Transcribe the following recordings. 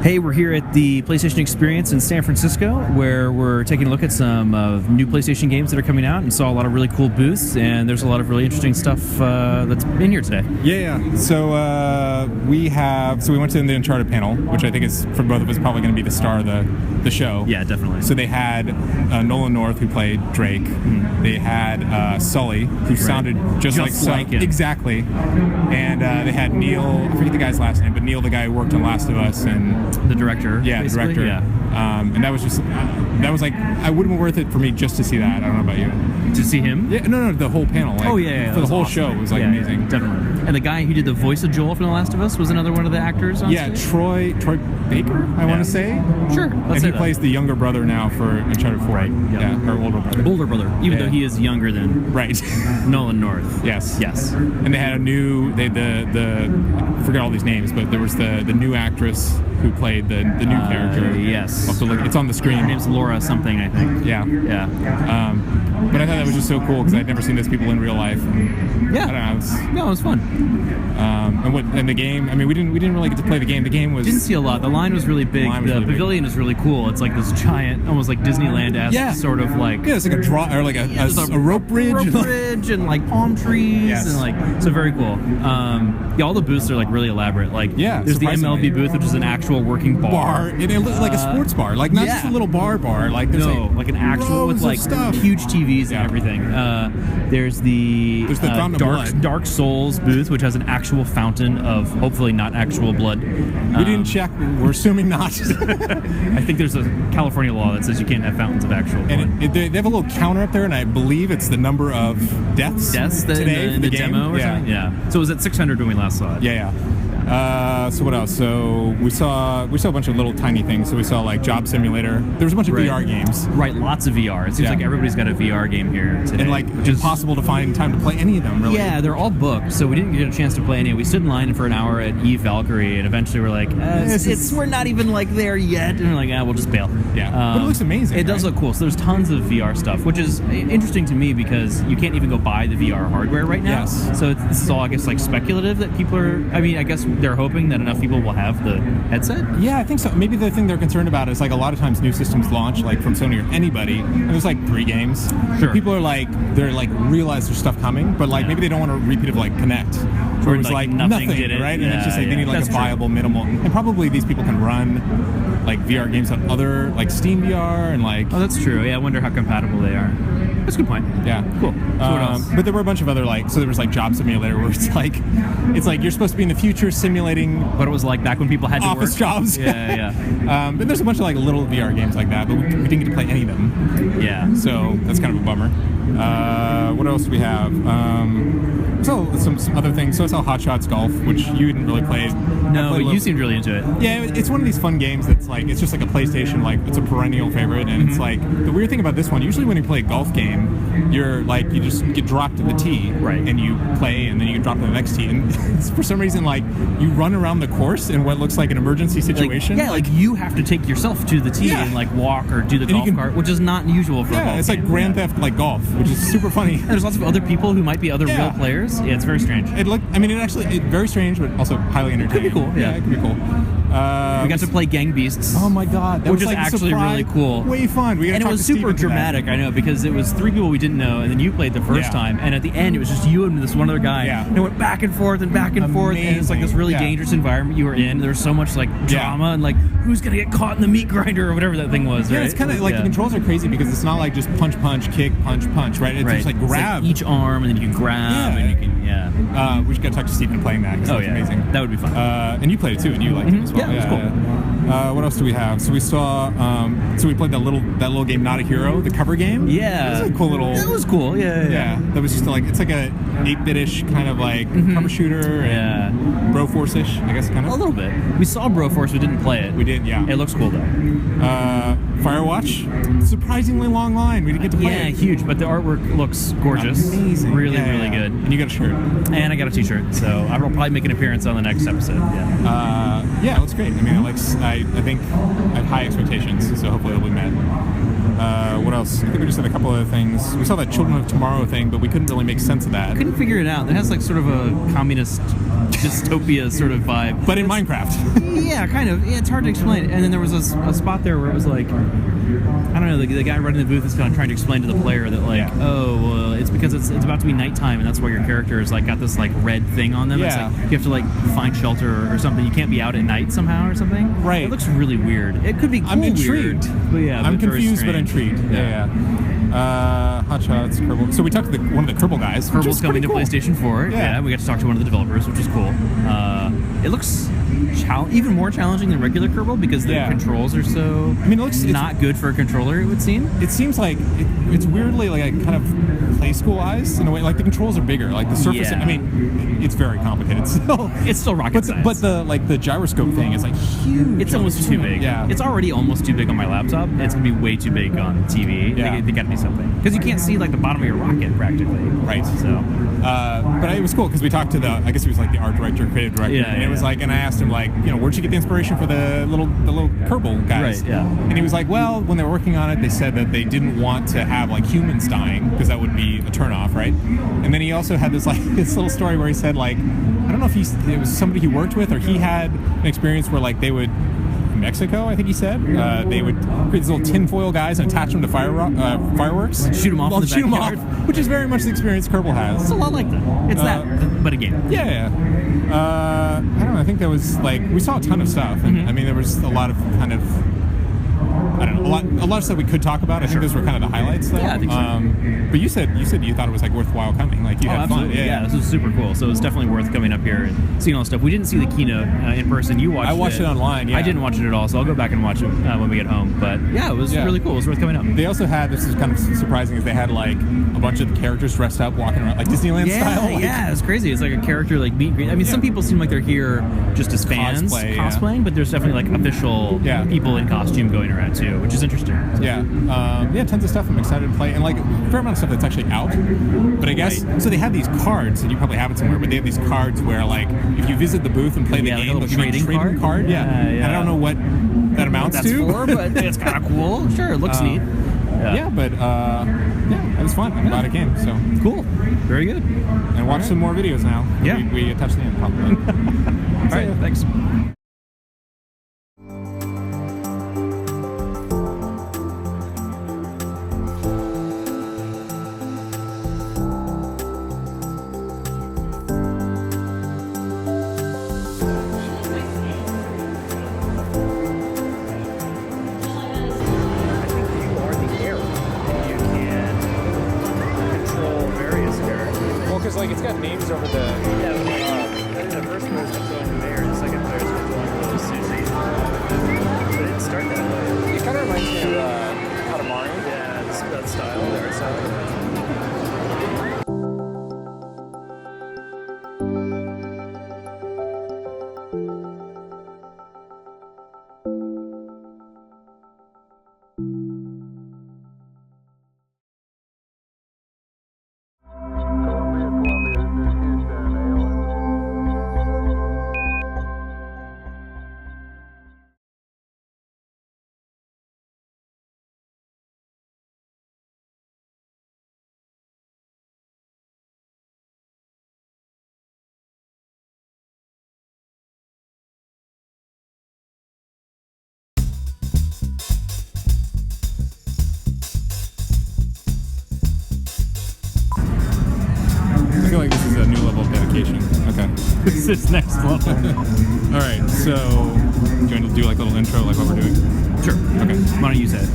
Hey, we're here at the PlayStation Experience in San Francisco, where we're taking a look at some new PlayStation games that are coming out, and saw a lot of really cool booths, and there's a lot of really interesting stuff that's in here today. Yeah. So we went to the Uncharted panel, which I think is, for both of us, probably going to be the star of the show. Yeah, definitely. So they had Nolan North, who played Drake. Mm. They had Sully, who sounded just like him. Exactly. And they had Neil, I forget the guy's last name, but Neil, the guy who worked on Last of Us and the director. Yeah, the director. Yeah. And that was just, that was like, I wouldn't have been worth it for me just to see that. I don't know about you. To see him? Yeah, no, the whole panel. Like, for the whole awesome. show, it was like amazing. Yeah, definitely. And the guy who did the voice of Joel from The Last of Us was another one of the actors on stage? Troy Baker, I want to say. Sure. And he plays the younger brother now for Uncharted 4. Right. Yep. Yeah, or older brother. Older brother, even though he is younger than Nolan North. Yes. And they had I forget all these names, but there was the new actress who played the new character. Yes. Also, it's on the screen. Her name's Laura something, I think. Yeah. But I thought that was just so cool because I'd never seen those people in real life. And, I don't know. It was fun. And the game. I mean, we didn't really get to play the game. The game was didn't see a lot. The line was really big. The pavilion is really cool. It's like this giant, almost like Disneyland-esque sort of like. Yeah, it's like a rope bridge. Rope bridge and like palm trees and like so very cool. All the booths are like really elaborate. Like there's the MLB booth, which is an actual working bar. And it looked like a sports bar, like not just a little bar. Like there's like an actual with like huge TVs and everything. There's the Dark Souls booth, which has an actual fountain of hopefully not actual blood. We didn't check. We're assuming not. I think there's a California law that says you can't have fountains of actual blood. And they have a little counter up there, and I believe it's the number of deaths today in the game. demo or something? Yeah. So it was at 600 when we last saw it. Yeah. So what else? So we saw a bunch of little tiny things. So we saw like Job Simulator. There was a bunch of VR games. Right, lots of VR. It seems like everybody's got a VR game here today. And like it's impossible to find time to play any of them, really. Yeah, they're all booked, so we didn't get a chance to play any. We stood in line for an hour at Eve Valkyrie, and eventually we're like, we're not even like there yet. And we're like, we'll just bail. Yeah, but it looks amazing. It does look cool. So there's tons of VR stuff, which is interesting to me because you can't even go buy the VR hardware right now. Yes. So this is all, I guess, like speculative that people are, I guess they're hoping that enough people will have the headset. Yeah, I think so. Maybe the thing they're concerned about is like a lot of times new systems launch, like from Sony or anybody, and there's like 3 games. Sure. People are like, realize there's stuff coming, but like maybe they don't want to repeat of like Connect, where it's like nothing, right? And it's just like they need like a viable minimal. And probably these people can run like VR games on other like Steam VR and like. Oh, that's true. Yeah, I wonder how compatible they are. That's a good point. Yeah, cool. So what else? But there were a bunch of other so there was like Job Simulator, where it's like you're supposed to be in the future simulating what it was like back when people had to office work. jobs. Yeah. But there's a bunch of like little VR games like that, but we didn't get to play any of them. Yeah. So that's kind of a bummer. What else do we have? So some other things. So I saw Hot Shots Golf, which you didn't really play. No, but you seemed really into it. Yeah, it's one of these fun games that's like, it's just like a PlayStation, like it's a perennial favorite, and it's like, the weird thing about this one, usually when you play a golf game, you're like, you just get dropped to the tee, and you play, and then you get dropped to the next tee, and for some reason, like, you run around the course in what looks like an emergency situation. Like you have to take yourself to the tee and like walk or do the golf cart, which is not usual for a golf game. It's like Grand Theft like golf, which is super funny. And there's lots of other people who might be other real players. Yeah, it's very strange. It's very strange, but also highly entertaining. It could be cool. Yeah, it could be cool. We got to play Gang Beasts. Oh my god, which is actually really cool. Way fun. And it was super dramatic, I know, because it was 3 people we didn't know, and then you played the first time, and at the end it was just you and this one other guy. Yeah. And it went back and forth and back and forth, and it's like this really dangerous environment you were in. There was so much like drama and like who's gonna get caught in the meat grinder or whatever that thing was. Yeah, right? it's kind of like the controls are crazy because it's not like just punch, kick, punch, right? It's just like grab. Like each arm, and then you can grab, and you can we just gotta talk to Stephen playing that. Oh yeah, amazing. That would be fun. And you played it too, and you liked it as well. Yeah, it was cool. What else do we have? So we saw. So we played that little game, Not a Hero, the cover game. Yeah, it was a cool little. It was cool. Yeah. That was just like, it's like a 8-bit-ish kind of like cover shooter. And Broforce-ish, I guess, kind of. A little bit. We saw Broforce, we didn't play it. We did, yeah. It looks cool though. Firewatch, surprisingly long line. We didn't get to play it. Yeah, huge, but the artwork looks gorgeous. Amazing. Really good. And you got a shirt. And I got a t-shirt, so I will probably make an appearance on the next episode. Yeah, it looks great. I mean, I think I have high expectations, so hopefully it'll be met. What else? I think we just had a couple other things. We saw that Children of Tomorrow thing, but we couldn't really make sense of that. I couldn't figure it out. It has like sort of a communist dystopia sort of vibe. But in Minecraft. Yeah, kind of. Yeah, it's hard to explain. And then there was a spot there where it was like, I don't know, the guy running the booth is kind of trying to explain to the player that like, it's because it's about to be nighttime, and that's why your character is like got this like red thing on them. Yeah. It's like you have to like find shelter or something. You can't be out at night somehow or something. Right. It looks really weird. It could be cool. I'm intrigued. Weird, but yeah, I'm confused but intrigued. Yeah. Hot Shots, Kerbal. So we talked to one of the Kerbal guys. Kerbal's coming to cool. PlayStation 4. Yeah, we got to talk to one of the developers, which is cool. It looks even more challenging than regular Kerbal because the controls are so it's not good for a controller, it would seem. It seems like it's weirdly like kind of play schoolized in a way. Like the controls are bigger. Like the surface. I mean, it's very complicated still. It's still rocket science. But the gyroscope thing is like huge. It's almost too big. Yeah. It's already almost too big on my laptop. It's gonna be way too big on TV. Yeah. They gotta be something because you can't see like the bottom of your rocket practically. Right. So. But it was cool because we talked to I guess he was like the art director, creative director, and it was like, and I asked him like, where'd you get the inspiration for the little Kerbal guys? Right. Yeah. And he was like, well, when they were working on it, they said that they didn't want to have like humans dying because that would be a turnoff, right? And then he also had this little story where he said like, I don't know if it was somebody he worked with or he had an experience where like they would. Mexico, I think he said. They would create these little tinfoil guys and attach them to fireworks. Shoot them off in the backyard. Which is very much the experience Kerbal has. It's a lot like that. It's that, but a game. Yeah. I don't know. I think there was like we saw a ton of stuff, and I mean there was a lot of kind of. I don't know, a lot of stuff we could talk about. I think those were kind of the highlights, though. Yeah, I think so. But you said you thought it was like worthwhile coming. Like you had fun. Yeah, this was super cool. So it's definitely worth coming up here and seeing all this stuff. We didn't see the keynote in person. You watched it. I watched it online. Yeah. I didn't watch it at all, so I'll go back and watch it when we get home. But yeah, it was really cool. It was worth coming up. They also had, this is kind of surprising, is they had like a bunch of the characters dressed up, walking around like Disneyland style. Like, yeah, it's crazy. It's like a character like meet and greet. I mean, some people seem like they're here just as fans cosplaying, but there's definitely like official people in costume going around too, which is interesting. So. Yeah, tons of stuff I'm excited to play, and like a fair amount of stuff that's actually out. But I guess so. They have these cards, and you probably have it somewhere. But they have these cards where, like, if you visit the booth and play the game, like they'll give you a trading card. And I don't know what that amounts to. But it's kind of cool. Sure, it looks neat. But it was fun. I'm glad it came. So cool. Very good. And watch some more videos now. Yeah, we touched the end probably. All right, thanks. Because like it's got names over the the first player is controlling the mayor, and the second player is controlling the sushi. But it didn't start that way. It kind of reminds me of Katamari. Yeah, that style, the art style. I feel like this is a new level of dedication. Okay. This is next level. All right, so do you want to do like a little intro, like what we're doing? Sure. Okay. Why don't you say it?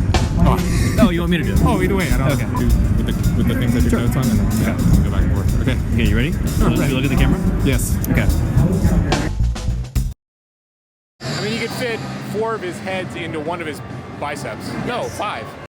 Oh, you want me to do it? Oh, either way. I don't know. With the things I took notes on, and then we'll go back and forth. Okay. Okay, you ready? Should we look at the camera? Yes. Okay. I mean, you could fit 4 of his heads into one of his biceps. No, 5.